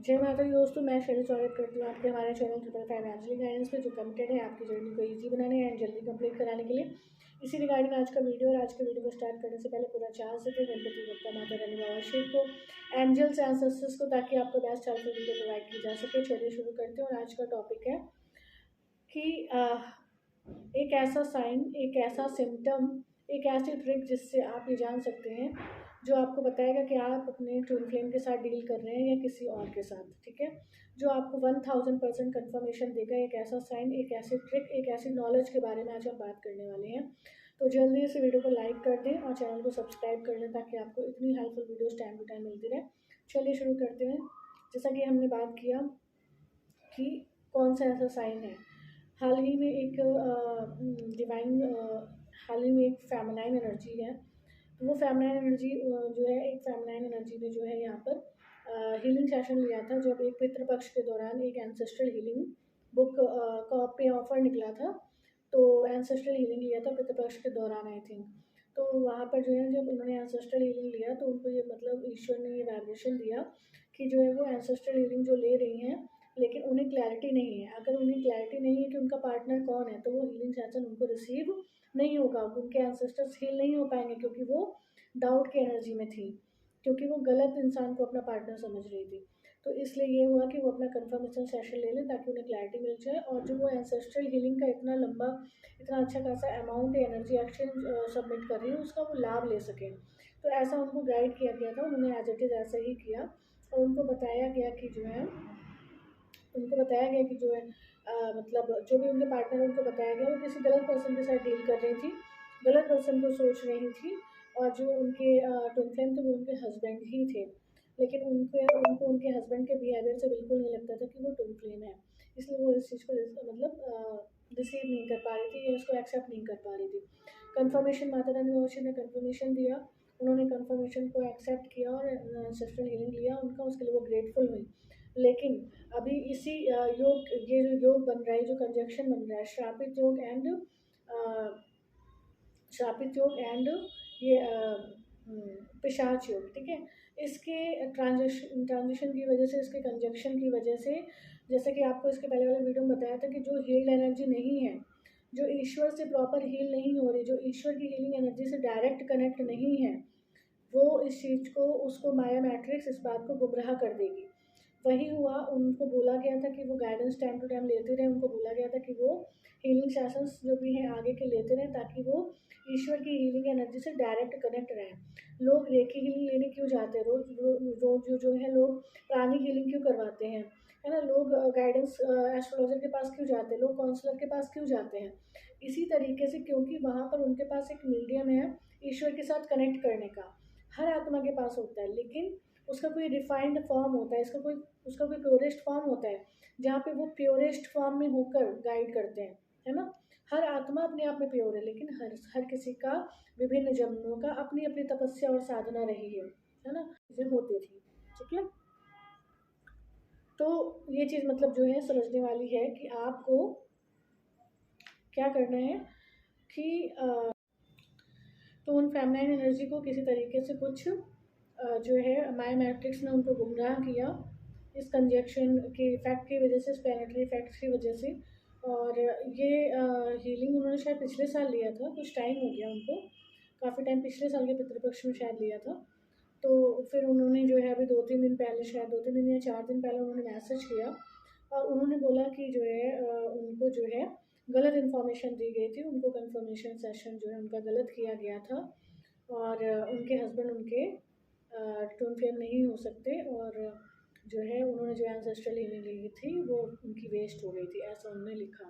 जय माता दी दोस्तों, मैं शैली स्वागत करती हूँ आपके हमारे चैनल 555 एंजलिक गाइडेंस पे, जो कमिटेड है आपकी जर्नी को इजी बनाने एंड जल्दी कंप्लीट कराने के लिए। इसी रिगार्डिंग आज का वीडियो, और आज के वीडियो को स्टार्ट करने से पहले पूरा चार से थे गणपति बप्पा, माता रानी, बाबा शिव को, एंजल्स एंसेस्टर्स को, ताकि आपको बेस्ट हेल्पफुल वीडियो प्रोवाइड की जा सके। चलिए शुरू करते हैं। और आज का टॉपिक है कि एक ऐसा साइन, एक ऐसा सिम्टम, एक ऐसी ट्रिक जिससे आप ये जान सकते हैं, जो आपको बताएगा कि आप अपने ट्विन फ्लेम के साथ डील कर रहे हैं या किसी और के साथ। ठीक है, जो आपको 1000% कन्फर्मेशन देगा। एक ऐसा साइन, एक ऐसी ट्रिक, एक ऐसी नॉलेज के बारे में आज हम बात करने वाले हैं। तो जल्दी से वीडियो को लाइक कर दें और चैनल को सब्सक्राइब कर लें, ताकि आपको इतनी helpful videos time to time मिलती रहे। चलिए शुरू करते हैं। जैसा कि हमने बात किया कि कौन सा ऐसा साइन है। हाल ही में एक हाल ही में एक फेमिनाइन एनर्जी है। तो वो फेमिनाइन एनर्जी जो है, एक फेमिनाइन एनर्जी ने जो है यहाँ पर हीलिंग सेशन लिया था, जब एक पितृपक्ष के दौरान एक एंसेस्ट्रल हीलिंग बुक का पे ऑफर निकला था। तो एंसेस्ट्रल हीलिंग लिया था पितृपक्ष के दौरान, आई थिंक। तो वहाँ पर जो है, जब उन्होंने एंसेस्ट्रल हीलिंग लिया तो उनको ये मतलब ईश्वर ने ये वाइब्रेशन दिया कि जो है वो एंसेस्ट्रल हीलिंग जो ले रही हैं, लेकिन उन्हें क्लैरिटी नहीं है। अगर उन्हें क्लैरिटी नहीं है कि उनका पार्टनर कौन है, तो वो हीलिंग सेशन उनको रिसीव नहीं होगा, उनके एंसेस्टर्स हील नहीं हो पाएंगे, क्योंकि वो डाउट की एनर्जी में थी, क्योंकि वो गलत इंसान को अपना पार्टनर समझ रही थी। तो इसलिए ये हुआ कि वो अपना कंफर्मेशन सेशन ले लें, ताकि उन्हें क्लैरिटी मिल जाए, और जो वो एंसेस्ट्रल हीलिंग का इतना लंबा, इतना अच्छा खासा अमाउंट एनर्जी एक्सचेंज सबमिट कर रही है, उसका वो लाभ ले सकें। तो ऐसा उनको गाइड किया गया था, उन्होंने एज इट इज़ ऐसा ही किया। और उनको बताया गया कि जो है, उनको बताया गया कि जो है मतलब जो भी उनके पार्टनर है, उनको बताया गया वो किसी गलत पर्सन के साथ डील कर रही थी, गलत पर्सन को सोच रही थी। और जो उनके ट्विन फ्लेम थे वो उनके हस्बैंड ही थे, लेकिन उनको उनके हस्बैंड के बिहेवियर से बिल्कुल नहीं लगता था कि वो ट्विन फ्लेम है। इसलिए वो इस चीज़ को मतलब रिसीव नहीं कर पा रही थी, या उसको एक्सेप्ट नहीं कर पा रही थी। कन्फर्मेशन माता रानी भविष्य ने कन्फर्मेशन दिया, उन्होंने कन्फर्मेशन को एक्सेप्ट किया और एंसेस्ट्रल हीलिंग लिया उनका, उसके लिए वो ग्रेटफुल हुई। लेकिन अभी इसी योग, ये जो योग बन रहा है, जो कंजक्शन बन रहा है, श्रापित योग एंड ये पिशाच योग, ठीक है। इसके ट्रांजिशन की वजह से, इसके कंजक्शन की वजह से, जैसे कि आपको इसके पहले वाले वीडियो में बताया था कि जो हील्ड एनर्जी नहीं है, जो ईश्वर से प्रॉपर हील नहीं हो रही, जो ईश्वर की हीलिंग एनर्जी से डायरेक्ट कनेक्ट नहीं है, वो इस चीज़ को, उसको माया मैट्रिक्स इस बात को गुमराह कर देगी। वही हुआ, उनको बोला गया था कि वो गाइडेंस टाइम टू टाइम लेते रहे, उनको बोला गया था कि वो हीलिंग सेशंस जो भी हैं आगे के लेते रहें, ताकि वो ईश्वर की हीलिंग एनर्जी से डायरेक्ट कनेक्ट रहें। लोग रेकी हीलिंग लेने क्यों जाते हैं, रोज रोज जो है लोग प्राणी हीलिंग क्यों करवाते हैं, है ना। लोग गाइडेंस एस्ट्रोलॉजर के पास क्यों जाते हैं, लोग काउंसलर के पास क्यों जाते हैं। इसी तरीके से, क्योंकि वहाँ पर उनके पास एक मीडियम है ईश्वर के साथ कनेक्ट करने का। हर आत्मा के पास होता है, लेकिन उसका कोई रिफाइंड फॉर्म होता है, उसका कोई प्योरेस्ट फॉर्म होता है, जहाँ पे वो प्योरेस्ट फॉर्म में होकर गाइड करते हैं, है ना। हर आत्मा अपने आप में प्योर है, लेकिन हर किसी का, विभिन्न जन्मों का अपनी अपनी तपस्या और साधना रही है ना, चीजें होती थी। ठीक है, तो ये चीज़ मतलब जो है समझने वाली है कि आपको क्या करना है कि तो उन फेमिनाइन एनर्जी को किसी तरीके से कुछ जो है माया मैट्रिक्स ने उनको गुमराह किया, इस कंजक्शन के इफेक्ट की वजह से, इस प्लैनेटरी इफेक्ट की वजह से। और ये हीलिंग उन्होंने शायद पिछले साल लिया था, कुछ टाइम हो गया उनको, काफ़ी टाइम, पिछले साल के पितृपक्ष में शायद लिया था। तो फिर उन्होंने जो है अभी 2-3 दिन पहले, शायद 2-3 दिन या 4 दिन पहले उन्होंने मैसेज किया, और उन्होंने बोला कि जो है उनको जो है गलत इन्फॉर्मेशन दी गई थी, उनको कंफर्मेशन सेशन जो है उनका गलत किया गया था, और उनके हस्बैंड उनके ट्विन फ्लेम नहीं हो सकते, और जो है उन्होंने जो एंसेस्ट्रल हीलिंग ली थी वो उनकी वेस्ट हो गई थी, ऐसा उन्होंने लिखा।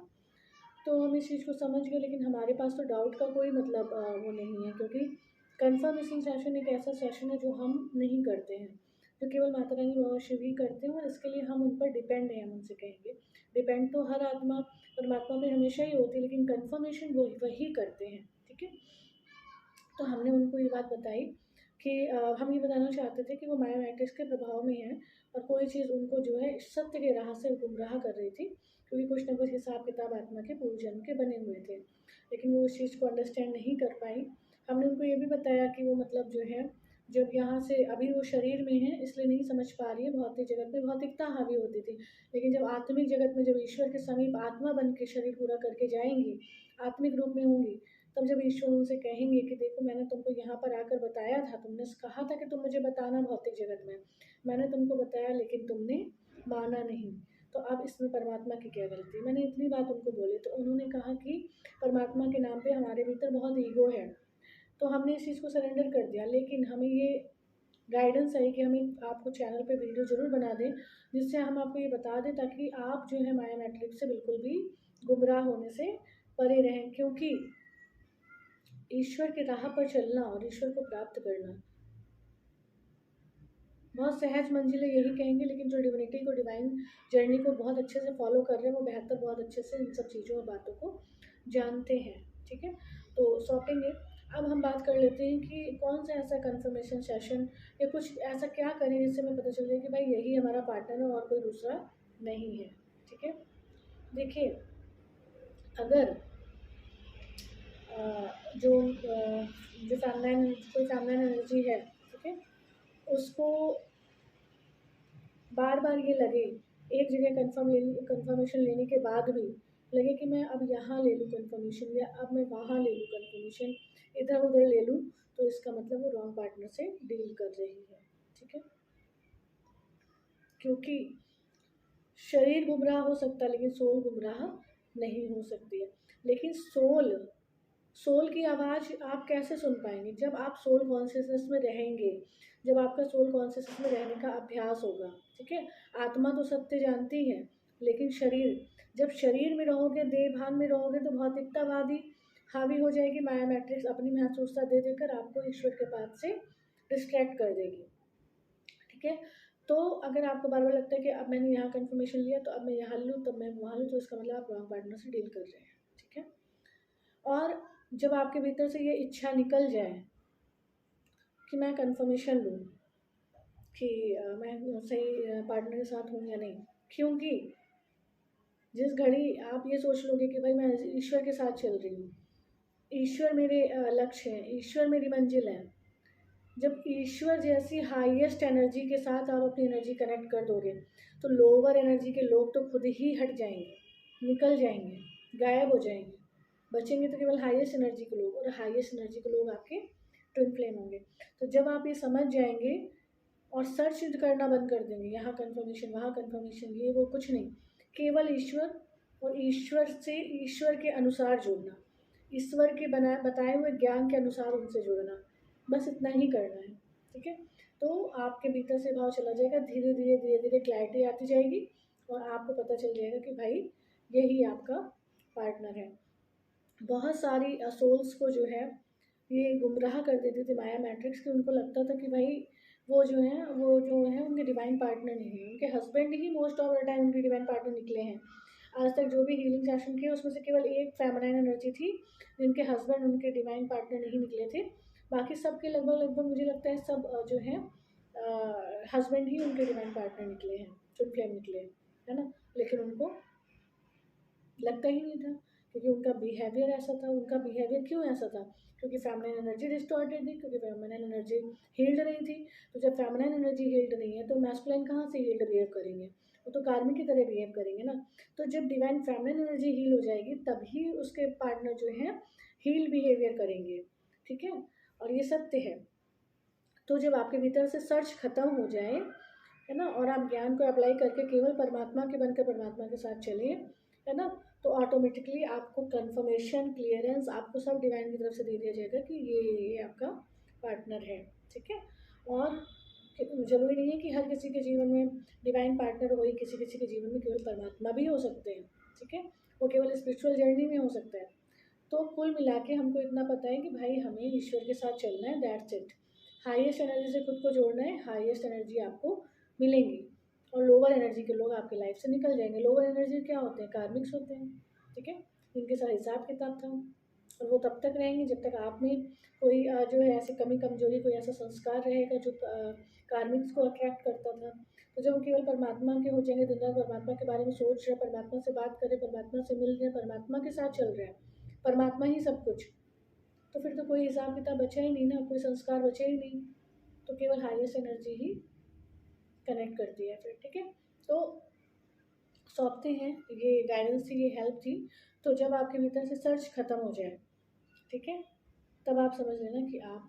तो हम इस चीज़ को समझ गए, लेकिन हमारे पास तो डाउट का कोई मतलब वो नहीं है, क्योंकि कन्फर्मेशन सेशन एक ऐसा सेशन है जो हम नहीं करते हैं, जो केवल माता रानी बाबा शिव ही करते हैं, और इसके लिए हम उन पर डिपेंड हैं, हम उनसे कहेंगे। डिपेंड तो हर आत्मा परमात्मा पे हमेशा ही होती है, लेकिन कन्फर्मेशन वही करते हैं। ठीक है, तो हमने उनको ये बात बताई कि हम ये बताना चाहते थे कि वो माया मैट्रिक्स के प्रभाव में है, और कोई चीज़ उनको जो है सत्य के राह से गुमराह कर रही थी, क्योंकि कुछ ना कुछ हिसाब किताब आत्मा के पूर्व जन्म के बने हुए थे, लेकिन वो उस चीज़ को अंडरस्टैंड नहीं कर पाई। हमने उनको ये भी बताया कि वो मतलब जो है, जब यहाँ से अभी वो शरीर में है इसलिए नहीं समझ पा रही है, भौतिक जगत में भौतिकता हावी होती थी, लेकिन जब आत्मिक जगत में, जब ईश्वर के समीप आत्मा बन के शरीर पूरा करके जाएंगी, आत्मिक रूप में होंगी, तब जब ईश्वर उनसे कहेंगे कि देखो मैंने तुमको यहाँ पर आकर बताया था, तुमने कहा था कि तुम मुझे बताना भौतिक जगत में, मैंने तुमको बताया लेकिन तुमने माना नहीं, तो अब इसमें परमात्मा की क्या गलती। मैंने इतनी बात उनको बोली तो उन्होंने कहा कि परमात्मा के नाम पे हमारे भीतर बहुत ईगो है, तो हमने इस चीज़ को सरेंडर कर दिया, लेकिन हमें ये गाइडेंस है कि हमें आपको चैनल पे वीडियो ज़रूर बना दें जिससे हम आपको ये बता दें, ताकि आप जो है माया मैट्रिक्स से बिल्कुल भी गुमराह होने से परे रहें, क्योंकि ईश्वर की राह पर चलना और ईश्वर को प्राप्त करना बहुत सहज मंजिल है यही कहेंगे, लेकिन जो डिविनिटी को, डिवाइन जर्नी को बहुत अच्छे से फॉलो कर रहे हैं वो बेहतर बहुत अच्छे से इन सब चीज़ों और बातों को जानते हैं। ठीक है, तो सौंपेंगे। अब हम बात कर लेते हैं कि कौन सा ऐसा कंफर्मेशन सेशन या कुछ ऐसा क्या करें जिससे हमें पता चल जाए कि भाई यही हमारा पार्टनर है और कोई दूसरा नहीं है। ठीक है, देखिए अगर जो फेमिनाइन, कोई फेमिनाइन एनर्जी है, ठीक है, उसको बार बार ये लगे, एक जगह कंफर्मेशन लेने के बाद भी लगे कि मैं अब यहाँ ले लूँ कंफर्मेशन या अब मैं वहाँ ले लूँ कंफर्मेशन, इधर उधर ले लूँ, तो इसका मतलब वो रॉन्ग पार्टनर से डील कर रही है। ठीक है, क्योंकि शरीर गुमराह हो सकता है लेकिन सोल गुमराह नहीं हो सकती है। लेकिन सोल की आवाज़ आप कैसे सुन पाएंगे? जब आप सोल कॉन्शियसनेस में रहेंगे, जब आपका सोल कॉन्शियसनेस में रहने का अभ्यास होगा। ठीक है, आत्मा तो सत्य जानती है, लेकिन जब शरीर में रहोगे, देह भान में रहोगे, तो भौतिकतावादी हावी हो जाएगी, माया मैट्रिक्स अपनी महसूसता दे देकर आपको ईश्वर के पास से डिस्ट्रैक्ट कर देगी। ठीक है, तो अगर आपको बार बार लगता है कि अब मैंने यहाँ कंफर्मेशन लिया तो अब मैं यहाँ लूँ, तब मैं वहाँ लूँ, तो इसका मतलब आप रॉन्ग पार्टनर से डील कर रहे हैं। ठीक है, और जब आपके भीतर से ये इच्छा निकल जाए कि मैं कंफर्मेशन लूँ कि मैं सही पार्टनर के साथ हूँ या नहीं, क्योंकि जिस घड़ी आप ये सोच लोगे कि भाई मैं ईश्वर के साथ चल रही हूँ, ईश्वर मेरे लक्ष्य है, ईश्वर मेरी मंजिल है, जब ईश्वर जैसी हाईएस्ट एनर्जी के साथ आप अपनी एनर्जी कनेक्ट कर दोगे तो लोअर एनर्जी के लोग तो खुद ही हट जाएंगे, निकल जाएंगे, गायब हो जाएंगे, बचेंगे तो केवल हाईएस्ट एनर्जी के लोग, और हाईएस्ट एनर्जी के लोग आपके ट्विन फ्लेम होंगे। तो जब आप ये समझ जाएंगे और सर्च करना बंद कर देंगे, यहाँ कन्फर्मेशन वहाँ कन्फर्मेशन, ये वो कुछ नहीं, केवल ईश्वर और ईश्वर से ईश्वर के अनुसार जुड़ना, ईश्वर के बताए हुए ज्ञान के अनुसार उनसे जुड़ना, बस इतना ही करना है। ठीक है, तो आपके भीतर से भाव चला जाएगा, धीरे धीरे धीरे धीरे क्लैरिटी आती जाएगी और आपको पता चल जाएगा कि भाई यही आपका पार्टनर है। बहुत सारी सोल्स को जो है ये गुमराह कर देती थी माया मैट्रिक्स, कि उनको लगता था कि भाई वो जो है उनके डिवाइन पार्टनर नहीं है, उनके husband he most of the time उनके डिवाइन पार्टनर निकले हैं। आज तक जो भी हीलिंग सेशन किए उसमें से केवल एक फेमिनाइन एनर्जी थी जिनके हस्बैंड उनके डिवाइन पार्टनर नहीं निकले थे, बाकी सबके लगभग लगभग मुझे लगता है सब जो है हस्बैंड ही उनके डिवाइन पार्टनर निकले हैं, ट्विन फ्लेम निकले हैं, है ना। लेकिन उनको लगता ही नहीं था, क्योंकि उनका बिहेवियर ऐसा था। उनका बिहेवियर क्यों ऐसा था? क्योंकि फेमिनाइन एनर्जी डिस्टॉर्टेड थी, क्योंकि फेमिनाइन एनर्जी हील्ड नहीं थी। तो जब फेमिनाइन एनर्जी हील्ड नहीं है तो मैस्कुलाइन कहाँ से हील्ड बिहेव करेंगे? वो तो कार्मिक की तरह बिहेव करेंगे ना। तो जब डिवाइन फेमिनाइन एनर्जी हील हो जाएगी तभी उसके पार्टनर जो है हील बिहेवियर करेंगे। ठीक है, और ये सत्य है। तो जब आपके भीतर से सर्च खत्म हो जाए, है ना, और आप ज्ञान को अप्लाई करके केवल परमात्मा के बनकर परमात्मा के साथ चलिए, है ना, तो ऑटोमेटिकली आपको कंफर्मेशन, क्लियरेंस, आपको सब डिवाइन की तरफ से दे दिया जाएगा कि ये आपका पार्टनर है। ठीक है, और ज़रूरी नहीं है कि हर किसी के जीवन में डिवाइन पार्टनर हो, किसी किसी के जीवन में केवल परमात्मा भी हो सकते हैं। ठीक है, वो केवल स्पिरिचुअल जर्नी में हो सकता है। तो कुल मिला के हमको इतना पता है कि भाई हमें ईश्वर के साथ चलना है, दैट्स इट। हाईएस्ट एनर्जी से खुद को जोड़ना है, हाईएस्ट एनर्जी आपको मिलेंगी और लोअर एनर्जी के लोग आपकी लाइफ से निकल जाएंगे। लोअर एनर्जी क्या होते हैं? कार्मिक्स होते हैं। ठीक है, इनके साथ हिसाब किताब था, और वो तब तक रहेंगे जब तक आप में कोई जो है ऐसी कमी कमजोरी, कोई ऐसा संस्कार रहेगा जो कार्मिक्स को अट्रैक्ट करता था। तो जब वो केवल परमात्मा के हो जाएंगे, दिन रात परमात्मा के बारे में सोच रहे, परमात्मा से बात कर रहे, परमात्मा से मिल रहे, परमात्मा के साथ चल रहे हैं, परमात्मा ही सब कुछ, तो फिर तो कोई हिसाब किताब बचा ही नहीं ना, कोई संस्कार बचे ही नहीं। तो केवल हाईएस्ट एनर्जी ही कनेक्ट करती है फिर, ठीक है। तो सौंपते हैं, ये गाइडेंस थी, ये हेल्प थी। तो जब आपके भीतर से सर्च खत्म हो जाए, ठीक है, तब आप समझ लेना कि आप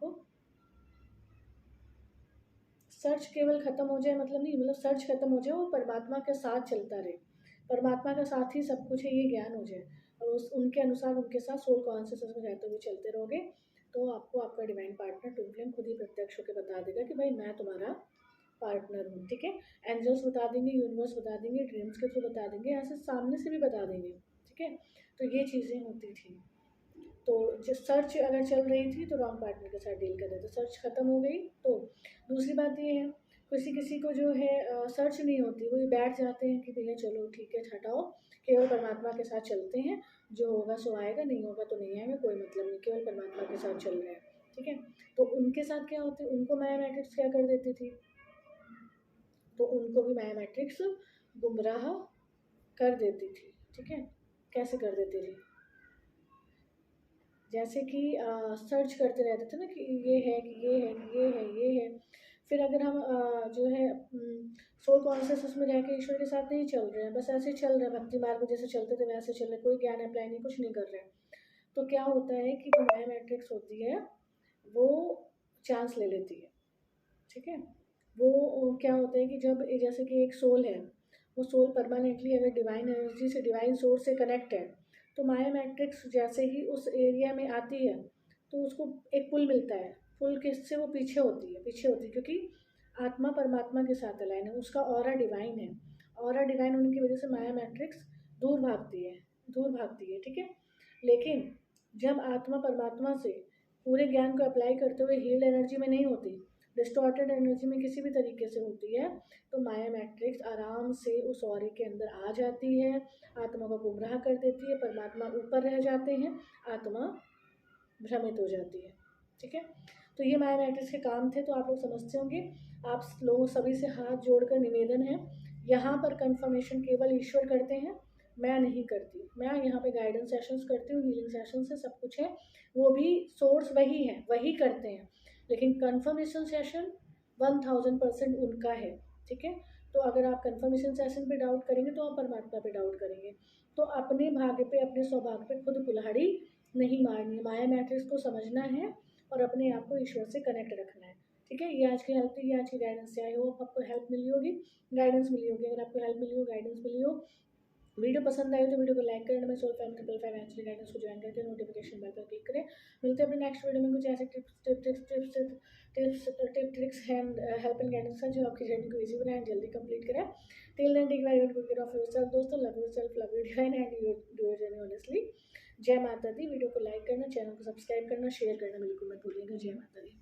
सर्च केवल खत्म हो जाए मतलब नहीं, मतलब सर्च खत्म हो जाए, वो परमात्मा के साथ चलता रहे, परमात्मा का साथ ही सब कुछ है, ये ज्ञान हो जाए, और उस उनके अनुसार उनके साथ सोल कॉन्शियसनेस में रहते हुए चलते रहोगे, तो आपको आपका डिवाइन पार्टनर ट्विन फ्लेम खुद ही प्रत्यक्ष होकर बता देगा कि भाई मैं तुम्हारा पार्टनर हूँ, ठीक है। एंजल्स बता देंगे, यूनिवर्स बता देंगे, ड्रीम्स के थ्रू बता देंगे, ऐसे सामने से भी बता देंगे, ठीक है। तो ये चीज़ें होती थी। तो जो सर्च अगर चल रही थी तो रॉन्ग पार्टनर के साथ डील कर रहे थे, सर्च खत्म हो गई। तो दूसरी बात ये है, किसी किसी को जो है सर्च नहीं होती, वो ये बैठ जाते हैं कि भैया चलो ठीक है हटाओ, केवल परमात्मा के साथ चलते हैं, जो होगा सो आएगा, नहीं होगा तो नहीं आएगा, कोई मतलब नहीं, केवल परमात्मा के साथ चल रहे हैं, ठीक है। तो उनके साथ क्या होते, उनको माया मैट्रिक्स क्या कर देती थी, तो उनको भी माया मैट्रिक्स गुमराह कर देती थी, ठीक है। कैसे कर देती थी, जैसे कि सर्च करते रहते थे ना कि ये है कि ये है कि ये है ये है। फिर अगर हम जो है सोल कॉन्शियसनेस में रह के ईश्वर के साथ नहीं चल रहे हैं, बस ऐसे चल रहे हैं भक्ति मार्ग में जैसे चलते थे वैसे चल रहे, कोई ज्ञान अप्लाई नहीं, कुछ नहीं कर रहे हैं, तो क्या होता है कि जो माया मैट्रिक्स होती है वो चांस ले लेती है, ठीक है। वो क्या होता है कि जब जैसे कि एक सोल है, वो सोल परमानेंटली अगर डिवाइन एनर्जी से, डिवाइन सोर्स से कनेक्ट है, तो माया मैट्रिक्स जैसे ही उस एरिया में आती है तो उसको एक पुल मिलता है, पुल किससे, वो पीछे होती है क्योंकि आत्मा परमात्मा के साथ अलाइन है, उसका ऑरा डिवाइन है, ऑरा डिवाइन होने की वजह से माया मैट्रिक्स दूर भागती है, दूर भागती है, ठीक है। लेकिन जब आत्मा परमात्मा से पूरे ज्ञान को अप्लाई करते हुए हील्ड एनर्जी में नहीं होती, डिस्टॉर्टेड एनर्जी में किसी भी तरीके से होती है, तो माया मैट्रिक्स आराम से उस ऑरे के अंदर आ जाती है, आत्मा को गुमराह कर देती है, परमात्मा ऊपर रह जाते हैं, आत्मा भ्रमित हो जाती है, ठीक है। तो ये माया मैट्रिक्स के काम थे, तो आप लोग समझते होंगे। आप लोगों सभी से हाथ जोड़कर निवेदन है, यहाँ पर कंफर्मेशन केवल ईश्वर करते हैं, मैं नहीं करती, मैं यहाँ पे गाइडेंस सेशंस करती हूँ, हीलिंग सेशंस है, सब कुछ है, वो भी सोर्स वही है, वही करते हैं, लेकिन कंफर्मेशन सेशन 1000% उनका है, ठीक है। तो अगर आप कंफर्मेशन सेशन पे डाउट करेंगे तो आप परमात्मा पे डाउट करेंगे, तो अपने भाग्य पे, अपने सौभाग्य पे खुद कुल्हाड़ी नहीं मारनी है, माया मैट्रिक्स को समझना है और अपने आप को ईश्वर से कनेक्ट रखना है, ठीक है। ये आज की हेल्प थी, ये आज की गाइडेंस से, आई होप आपको हेल्प मिली होगी, गाइडेंस मिली होगी। अगर आपको हेल्प मिली हो, गाइडेंस मिली हो, वीडियो पसंद आई तो वीडियो को लाइक करें, मैं सोल फैमिली 555 एक्चुअली गाइडेंस को ज्वाइन करके नोटिफिकेशन बेल पर क्लिक करें। मिलते हैं अपने नेक्स्ट वीडियो में कुछ ऐसे tip tricks and help and guidance जो आपकी जर्नी को इजी बनाए, जल्दी कंप्लीट करें। Till then take very good care of yourself दोस्तों, love yourself, love your divine and do your journey honestly. जय माता दी। वीडियो को लाइक करना, चैनल को सब्सक्राइब करना, शेयर करना बिल्कुल मत भूलिएगा। जय माता दी।